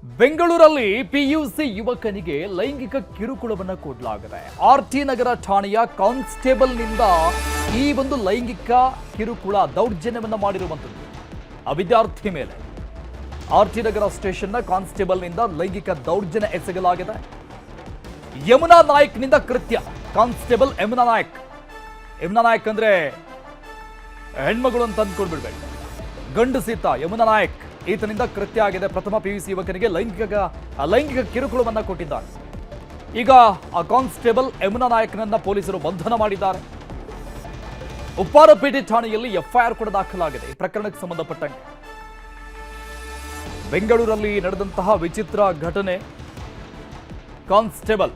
ಬೆಂಗಳೂರಲ್ಲಿ ಪಿಯುಸಿ ಯುವಕನಿಗೆ ಲೈಂಗಿಕ ಕಿರುಕುಳವನ್ನು ಕೊಡಲಾಗಿದೆ. ಆರ್ಟಿ ನಗರ ಠಾಣೆಯ ಕಾನ್ಸ್ಟೇಬಲ್ನಿಂದ ಈ ಒಂದು ಲೈಂಗಿಕ ಕಿರುಕುಳ ದೌರ್ಜನ್ಯವನ್ನು ಮಾಡಿರುವಂಥದ್ದು ಆ ವಿದ್ಯಾರ್ಥಿ ಮೇಲೆ. ಆರ್ಟಿ ನಗರ ಸ್ಟೇಷನ್ನ ಕಾನ್ಸ್ಟೇಬಲ್ನಿಂದ ಲೈಂಗಿಕ ದೌರ್ಜನ್ಯ ಎಸಗಲಾಗಿದೆ. ಯಮುನಾ ನಾಯಕ್ನಿಂದ ಕೃತ್ಯ. ಕಾನ್ಸ್ಟೇಬಲ್ ಯಮುನಾ ನಾಯಕ್ ಅಂದ್ರೆ ಹೆಣ್ಮಗಳು ಅಂತ ಅಂದ್ಕೊಂಡ್ಬಿಡ್ಬೇಡಿ, ಗಂಡಸಿತ ಯಮುನಾ ನಾಯಕ್ ಈತನಿಂದ ಕೃತ್ಯ ಆಗಿದೆ. ಪ್ರಥಮ ಪಿಯುಸಿ ಯುವಕನಿಗೆ ಲೈಂಗಿಕ ಕಿರುಕುಳವನ್ನ ಕೊಟ್ಟಿದ್ದಾರೆ. ಈಗ ಆ ಕಾನ್ಸ್ಟೇಬಲ್ ಯಮುನಾ ನಾಯಕ್ನನ್ನ ಪೊಲೀಸರು ಬಂಧನ ಮಾಡಿದ್ದಾರೆ. ಉಪ್ಪಾರಪೇಟೆ ಠಾಣೆಯಲ್ಲಿ ಎಫ್ಐಆರ್ ಕೂಡ ದಾಖಲಾಗಿದೆ. ಈ ಪ್ರಕರಣಕ್ಕೆ ಸಂಬಂಧಪಟ್ಟಂತೆ ಬೆಂಗಳೂರಲ್ಲಿ ನಡೆದಂತಹ ವಿಚಿತ್ರ ಘಟನೆ. ಕಾನ್ಸ್ಟೇಬಲ್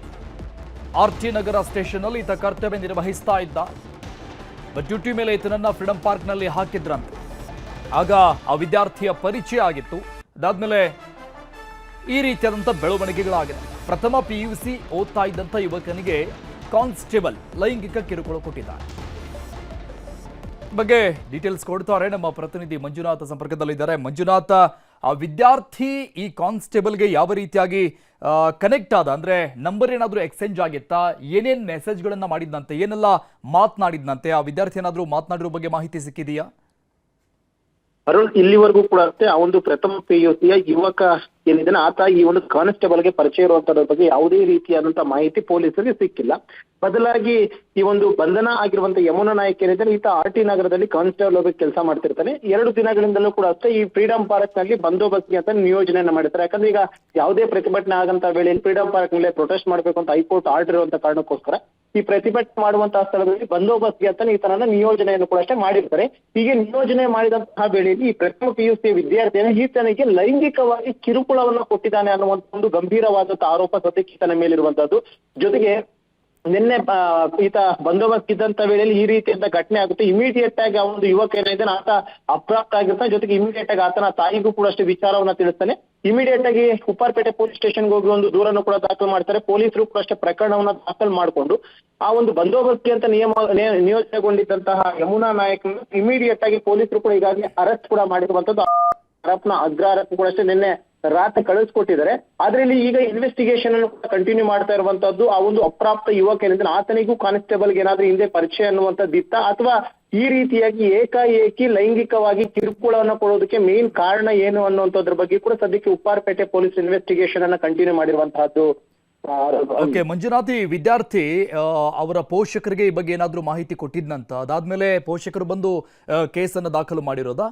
ಆರ್ಟಿ ನಗರ ಸ್ಟೇಷನ್ ಅಲ್ಲಿ ಈತ ಕರ್ತವ್ಯ ನಿರ್ವಹಿಸ್ತಾ ಇದ್ದ. ಡ್ಯೂಟಿ ಮೇಲೆ ಈತನನ್ನ ಫ್ರೀಡಂ ಪಾರ್ಕ್ನಲ್ಲಿ ಹಾಕಿದ್ರಂತೆ. ಆಗ ಆ ವಿದ್ಯಾರ್ಥಿಯ ಪರಿಚಯ ಆಗಿತ್ತು. ಅದಾದ್ಮೇಲೆ ಈ ರೀತಿಯಾದಂಥ ಬೆಳವಣಿಗೆಗಳಾಗಿದೆ. ಪ್ರಥಮ ಪಿಯುಸಿ ಓದ್ತಾ ಇದ್ದಂಥ ಯುವಕನಿಗೆ ಕಾನ್ಸ್ಟೇಬಲ್ ಲೈಂಗಿಕ ಕಿರುಕುಳ ಕೊಟ್ಟಿದ್ದಾರೆ. ಬಗ್ಗೆ ಡೀಟೇಲ್ಸ್ ಕೊಡ್ತಾರೆ ನಮ್ಮ ಪ್ರತಿನಿಧಿ ಮಂಜುನಾಥ್ ಸಂಪರ್ಕದಲ್ಲಿದ್ದಾರೆ. ಮಂಜುನಾಥ, ಆ ವಿದ್ಯಾರ್ಥಿ ಈ ಕಾನ್ಸ್ಟೇಬಲ್ಗೆ ಯಾವ ರೀತಿಯಾಗಿ ಕನೆಕ್ಟ್ ಆದ, ಅಂದ್ರೆ ನಂಬರ್ ಏನಾದರೂ ಎಕ್ಸ್ಚೇಂಜ್ ಆಗಿತ್ತಾ, ಏನೇನು ಮೆಸೇಜ್ಗಳನ್ನ ಮಾಡಿದ್ದಂತೆ, ಏನೆಲ್ಲ ಮಾತನಾಡಿದ್ನಂತೆ, ಆ ವಿದ್ಯಾರ್ಥಿ ಏನಾದರೂ ಮಾತನಾಡಿರೋ ಬಗ್ಗೆ ಮಾಹಿತಿ ಸಿಕ್ಕಿದೆಯಾ? ಅರುಣ್, ಇಲ್ಲಿವರೆಗೂ ಕೂಡ ಅಷ್ಟೇ ಆ ಒಂದು ಪ್ರಥಮ ಪಿಯುಸಿಯ ಯುವಕ ಏನಿದ್ದಾನೆ ಆತ ಈ ಒಂದು ಕಾನ್ಸ್ಟೇಬಲ್ಗೆ ಪರಿಚಯ ಇರುವಂತದ್ರ ಬಗ್ಗೆ ಯಾವುದೇ ರೀತಿಯಾದಂತಹ ಮಾಹಿತಿ ಪೊಲೀಸರಿಗೆ ಸಿಕ್ಕಿಲ್ಲ. ಬದಲಾಗಿ ಈ ಒಂದು ಬಂಧನ ಆಗಿರುವಂತಹ ಯಮುನಾ ನಾಯಕ್ ಏನಿದ್ದಾನೆ ಈತ ಆರ್ಟಿ ನಗರದಲ್ಲಿ ಕಾನ್ಸ್ಟೇಬಲ್ ಆಗಿ ಕೆಲಸ ಮಾಡ್ತಿರ್ತಾನೆ. 2 ದಿನಗಳಿಂದಲೂ ಕೂಡ ಅಷ್ಟೇ ಈ ಫ್ರೀಡಂ ಪಾರ್ಕ್ ನಲ್ಲಿ ಬಂದೋಬಸ್ತ್ಗೆ ಅಂತ ನಿಯೋಜನೆಯನ್ನ ಮಾಡಿರ್ತಾರೆ. ಯಾಕಂದ್ರೆ ಈಗ ಯಾವುದೇ ಪ್ರತಿಭಟನೆ ಆಗಂತ ವೇಳೆಯಲ್ಲಿ ಫ್ರೀಡಂ ಪಾರ್ಕ್ ನಲ್ಲಿ ಪ್ರೊಟೆಸ್ಟ್ ಮಾಡ್ಬೇಕು ಅಂತ ಹೈಕೋರ್ಟ್ ಆರ್ಡರ್ ಇರುವಂತ ಕಾರಣಕ್ಕೋಸ್ಕರ ಈ ಪ್ರತಿಭಟನೆ ಮಾಡುವಂತಹ ಸ್ಥಳದಲ್ಲಿ ಬಂದೋಬಸ್ತ್ಗೆ ಅಂತ ಈತನನ್ನ ನಿಯೋಜನೆಯನ್ನು ಕೂಡ ಅಷ್ಟೇ ಮಾಡಿರ್ತಾರೆ. ಹೀಗೆ ನಿಯೋಜನೆ ಮಾಡಿದಂತಹ ವೇಳೆಯಲ್ಲಿ ಈ ಪ್ರಥಮ ಪಿಯುಸಿ ವಿದ್ಯಾರ್ಥಿಯನ್ನು ಈತನಿಗೆ ಲೈಂಗಿಕವಾಗಿ ಕಿರುಕುಳವನ್ನ ಕೊಟ್ಟಿದ್ದಾನೆ ಅನ್ನುವಂತ ಒಂದು ಗಂಭೀರವಾದಂತಹ ಆರೋಪ ಸದ್ಯಕ್ಕೆ ಈತನ ಮೇಲಿರುವಂತದ್ದು. ಜೊತೆಗೆ ನಿನ್ನೆ ಈತ ಬಂದೋಬಸ್ತ್ ಇದ್ದಂತ ವೇಳೆಯಲ್ಲಿ ಈ ರೀತಿಯಂತ ಘಟನೆ ಆಗುತ್ತೆ. ಇಮಿಡಿಯೇಟ್ ಆಗಿ ಆ ಒಂದು ಯುವಕ ಏನಿದ್ದಾನೆ ಆತ ಅಪ್ರಾಪ್ತ ಆಗಿರ್ತಾನೆ. ಜೊತೆಗೆ ಇಮಿಡಿಯೇಟ್ ಆಗಿ ಆತನ ತಾಯಿಗೂ ಕೂಡ ಅಷ್ಟೇ ವಿಚಾರವನ್ನ ತಿಳಿಸ್ತಾನೆ. ಇಮಿಡಿಯೇಟ್ ಆಗಿ ಉಪ್ಪಾರಪೇಟೆ ಪೊಲೀಸ್ ಸ್ಟೇಷನ್ಗೆ ಹೋಗಿ ಒಂದು ದೂರನ್ನು ಕೂಡ ದಾಖಲು ಮಾಡ್ತಾರೆ. ಪೊಲೀಸರು ಕೂಡ ಅಷ್ಟೇ ಪ್ರಕರಣವನ್ನ ದಾಖಲು ಮಾಡಿಕೊಂಡು ಆ ಒಂದು ಬಂದೋಬಸ್ತ್ಗೆ ಅಂತ ನಿಯೋಜನೆಗೊಂಡಿದ್ದಂತಹ ಯಮುನಾ ನಾಯಕ್ ಇಮಿಡಿಯೇಟ್ ಆಗಿ ಪೊಲೀಸರು ಕೂಡ ಈಗಾಗಲೇ ಅರೆಸ್ಟ್ ಕೂಡ ಮಾಡಿರುವಂತದ್ದು. ಆರೋಪನ ಅಗ್ರ ಆರೋಪ ಕೂಡ ಅಷ್ಟೇ ನಿನ್ನೆ ರಾತ್ರಿ ಕಳಿಸ್ಕೊಟ್ಟಿದ್ದಾರೆ. ಆದ್ರೆ ಇಲ್ಲಿ ಈಗ ಇನ್ವೆಸ್ಟಿಗೇಷನ್ ಅನ್ನು ಕಂಟಿನ್ಯೂ ಮಾಡ್ತಾ ಇರುವಂತದ್ದು ಆ ಒಂದು ಅಪ್ರಾಪ್ತ ಯುವಕ ಏನಿದ್ರೆ ಆತನಿಗೂ ಕಾನ್ಸ್ಟೇಬಲ್ಗೆ ಏನಾದ್ರೂ ಹಿಂದೆ ಪರಿಚಯ ಅನ್ನುವಂಥದ್ದಿತ್ತ, ಅಥವಾ ಈ ರೀತಿಯಾಗಿ ಏಕಾಏಕಿ ಲೈಂಗಿಕವಾಗಿ ಕಿರುಕುಳವನ್ನ ಕೊಡೋದಕ್ಕೆ ಮೇನ್ ಕಾರಣ ಏನು ಅನ್ನುವಂಥದ್ರ ಬಗ್ಗೆ ಕೂಡ ಸದ್ಯಕ್ಕೆ ಉಪ್ಪಾರಪೇಟೆ ಪೊಲೀಸ್ ಇನ್ವೆಸ್ಟಿಗೇಷನ್ ಅನ್ನ ಕಂಟಿನ್ಯೂ ಮಾಡಿರುವಂತಹದ್ದು. ಓಕೆ ಮಂಜುನಾಥ್, ಈ ವಿದ್ಯಾರ್ಥಿ ಅವರ ಪೋಷಕರಿಗೆ ಈ ಬಗ್ಗೆ ಏನಾದ್ರೂ ಮಾಹಿತಿ ಕೊಟ್ಟಿದ್ನಂತ? ಅದಾದ್ಮೇಲೆ ಪೋಷಕರು ಬಂದು ಕೇಸನ್ನು ದಾಖಲು ಮಾಡಿರೋದಾ?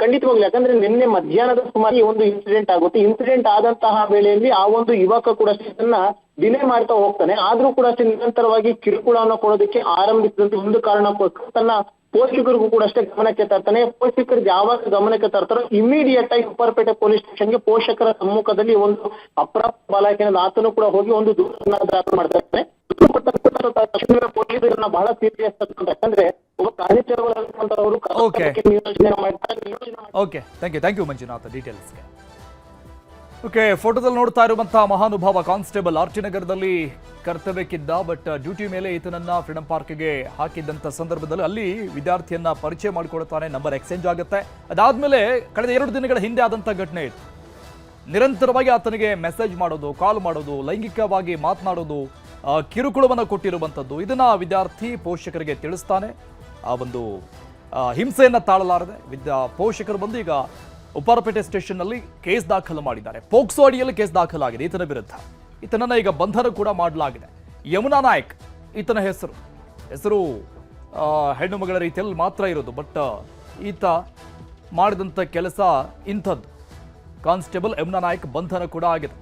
ಖಂಡಿತವಾಗ್ಲಿ. ಯಾಕಂದ್ರೆ ನಿನ್ನೆ ಮಧ್ಯಾಹ್ನದ ಸುಮಾರು ಈ ಒಂದು ಇನ್ಸಿಡೆಂಟ್ ಆಗುತ್ತೆ. ಇನ್ಸಿಡೆಂಟ್ ಆದಂತಹ ವೇಳೆಯಲ್ಲಿ ಆ ಒಂದು ಯುವಕ ಕೂಡ ಇದನ್ನ ಡಿಲೇ ಮಾಡ್ತಾ ಹೋಗ್ತಾನೆ. ಆದ್ರೂ ಕೂಡ ಅಷ್ಟೇ ನಿರಂತರವಾಗಿ ಕಿರುಕುಳವನ್ನು ಕೊಡೋದಕ್ಕೆ ಆರಂಭಿಸಿದಂತ ಒಂದು ಕಾರಣಕ್ಕೋಸ್ಕರ ತನ್ನ ಪೋಷಕರಿಗೂ ಕೂಡ ಅಷ್ಟೇ ಗಮನಕ್ಕೆ ತರ್ತಾನೆ. ಪೋಷಕರಿಗೆ ಯಾವಾಗ ಗಮನಕ್ಕೆ ತರ್ತಾರೋ ಇಮಿಡಿಯೇಟ್ ಆಗಿ ಉಪ್ಪಾರಪೇಟೆ ಪೊಲೀಸ್ ಸ್ಟೇಷನ್ಗೆ ಪೋಷಕರ ಸಮ್ಮುಖದಲ್ಲಿ ಒಂದು ಅಪ್ರಾಪ್ತ ಬಾಲಕನ ಆತನು ಕೂಡ ಹೋಗಿ ಒಂದು ದೂರನ್ನ ದಾಖಲು ಮಾಡ್ತಾ ಇರ್ತಾನೆ. ಪೊಲೀಸರನ್ನ ಬಹಳ ಸೀರಿಯಸ್ ಯಾಕಂದ್ರೆ ಒಬ್ಬ ಕಾರ್ಯಾಚರಣೆಗಳು ಓಕೆ, ಥ್ಯಾಂಕ್ ಯು ಮಂಜುನಾಥ್ ಡೀಟೇಲ್ಸ್ಗೆ. ಓಕೆ, ಫೋಟೋದಲ್ಲಿ ನೋಡ್ತಾ ಇರುವಂತಹ ಮಹಾನುಭಾವ ಕಾನ್ಸ್ಟೇಬಲ್ ಆರ್ಟಿ ನಗರದಲ್ಲಿ ಕರ್ತವ್ಯಕ್ಕಿದ್ದ. ಬಟ್ ಡ್ಯೂಟಿ ಮೇಲೆ ಈತನನ್ನ ಫ್ರೀಡಂ ಪಾರ್ಕ್ಗೆ ಹಾಕಿದ್ದಂಥ ಸಂದರ್ಭದಲ್ಲಿ ಅಲ್ಲಿ ವಿದ್ಯಾರ್ಥಿಯನ್ನ ಪರಿಚಯ ಮಾಡಿಕೊಡ್ತಾನೆ. ನಂಬರ್ ಎಕ್ಸ್ಚೇಂಜ್ ಆಗುತ್ತೆ. ಅದಾದ್ಮೇಲೆ ಕಳೆದ 2 ದಿನಗಳ ಹಿಂದೆ ಆದಂಥ ಘಟನೆ ಇತ್ತು. ನಿರಂತರವಾಗಿ ಆತನಿಗೆ ಮೆಸೇಜ್ ಮಾಡೋದು, ಕಾಲ್ ಮಾಡೋದು, ಲೈಂಗಿಕವಾಗಿ ಮಾತನಾಡೋದು, ಕಿರುಕುಳವನ್ನು ಕೊಟ್ಟಿರುವಂಥದ್ದು. ಇದನ್ನ ವಿದ್ಯಾರ್ಥಿ ಪೋಷಕರಿಗೆ ತಿಳಿಸ್ತಾನೆ. ಆ ಒಂದು ಹಿಂಸೆಯನ್ನು ತಾಳಲಾರದೆ ಪೋಷಕರು ಬಂದು ಈಗ ಉಪ್ಪಾರಪೇಟೆ ಸ್ಟೇಷನ್ನಲ್ಲಿ ಕೇಸ್ ದಾಖಲು ಮಾಡಿದ್ದಾರೆ. ಪೋಕ್ಸೋ ಅಡಿಯಲ್ಲಿ ಕೇಸ್ ದಾಖಲಾಗಿದೆ ಈತನ ವಿರುದ್ಧ. ಈತನನ್ನ ಈಗ ಬಂಧನ ಕೂಡ ಮಾಡಲಾಗಿದೆ. ಯಮುನಾ ನಾಯಕ್ ಈತನ ಹೆಸರು ಹೆಣ್ಣು ಮಗಳ ರೀತಿಯಲ್ಲಿ ಮಾತ್ರ ಇರೋದು. ಬಟ್ ಈತ ಮಾಡಿದಂಥ ಕೆಲಸ ಇಂಥದ್ದು. ಕಾನ್ಸ್ಟೇಬಲ್ ಯಮುನಾ ನಾಯಕ್ ಬಂಧನ ಕೂಡ ಆಗಿದೆ.